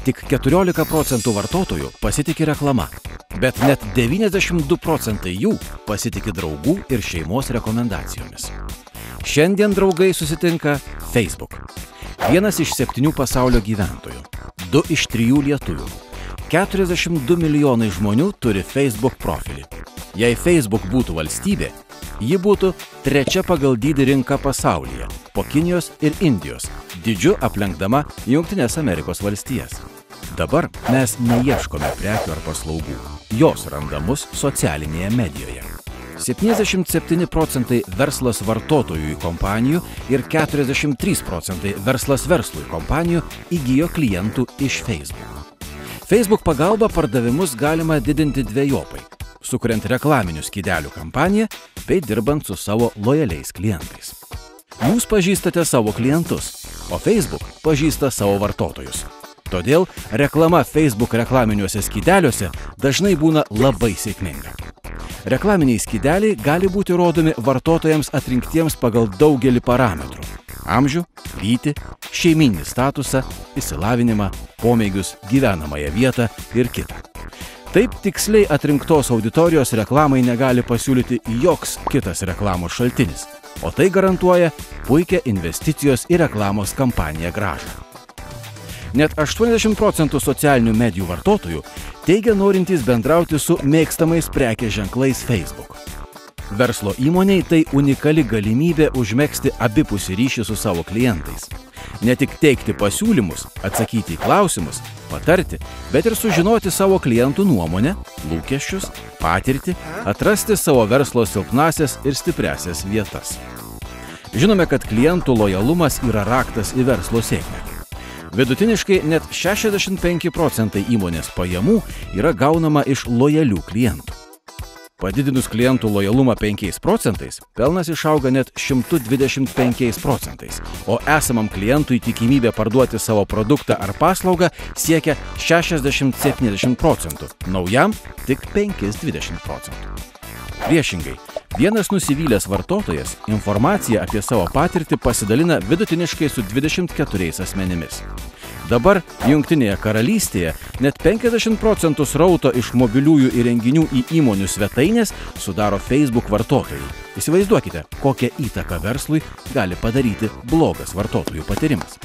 Tik 14% vartotojų pasitiki reklama, bet net 92% jų pasitiki draugų ir šeimos rekomendacijomis. Šiandien draugai susitinka Facebook. 1 iš 7 pasaulio gyventojų, 2 iš 3 lietuvių, 42 milijonai žmonių turi Facebook profilį. Jei Facebook būtų valstybė, ji būtų 3. pagal dydį rinka pasaulyje, po Kinijos ir Indijos, dydžiu aplenkdama Jungtines Amerikos valstijas. Dabar mes neieškome prekių ar paslaugų, jos randa mus socialinėje medijoje. 77% verslas vartotojų kompanijų ir 43% verslas verslui kompanijų įgijo klientų iš Facebook. Facebook pagalba pardavimus galima didinti dvejopai, sukuriant reklaminių skydelių kampaniją bei dirbant su savo lojaliais klientais. Jūs pažįstate savo klientus, o Facebook pažįsta savo vartotojus. Todėl reklama Facebook reklaminiuose skydeliuose dažnai būna labai sėkminga. Reklaminiai skydeliai gali būti rodomi vartotojams atrinktiems pagal daugelį parametrų – amžių, lytį, šeiminį statusą, išsilavinimą, pomėgius, gyvenamąją vietą ir kitą. Taip tiksliai atrinktos auditorijos reklamai negali pasiūlyti joks kitas reklamos šaltinis, o tai garantuoja puikią investicijos į reklamos kampaniją grąžą. Net 80% socialinių medijų vartotojų teigia norintys bendrauti su mėgstamais prekės ženklais Facebook. Verslo įmoniai tai unikali galimybė užmegzti abipusį ryšį su savo klientais. Ne tik teikti pasiūlymus, atsakyti į klausimus, patarti, bet ir sužinoti savo klientų nuomonę, lūkesčius, patirtį, atrasti savo verslo silpnasias ir stipriasias vietas. Žinome, kad klientų lojalumas yra raktas į verslo sėkmę. Vidutiniškai net 65% įmonės pajamų yra gaunama iš lojalių klientų. Padidinus klientų lojalumą 5%, pelnas išauga net 125%, o esamam klientui tikimybė parduoti savo produktą ar paslaugą siekia 60–70%, naujam tik 5–20%. Priešingai, vienas nusivylęs vartotojas informaciją apie savo patirtį pasidalina vidutiniškai su 24 asmenimis. Dabar Jungtinėje karalystėje net 50% srauto iš mobiliųjų įrenginių į įmonių svetainės sudaro Facebook vartotojai. Įsivaizduokite, kokią įtaką verslui gali padaryti blogas vartotojų patyrimas.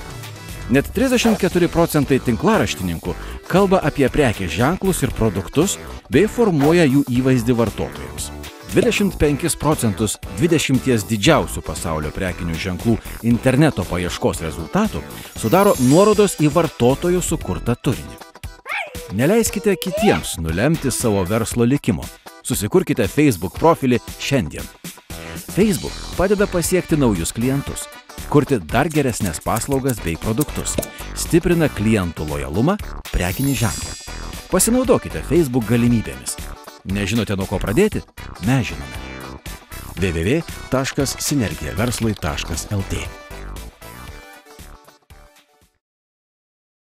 Net 34% tinklaraštininkų kalba apie prekės ženklus ir produktus bei formuoja jų įvaizdį vartotojams. 25% 20 didžiausių pasaulio prekinių ženklų interneto paieškos rezultatų sudaro nuorodos į vartotojų sukurtą turinį. Neleiskite kitiems nulemti savo verslo likimo. Susikurkite Facebook profilį šiandien. Facebook padeda pasiekti naujus klientus, kurti dar geresnės paslaugas bei produktus, stiprina klientų lojalumą, prekinį ženklą. Pasinaudokite Facebook galimybėmis. Nežinote, nuo ko pradėti? Mes žinome. www.sinergiaverslui.lt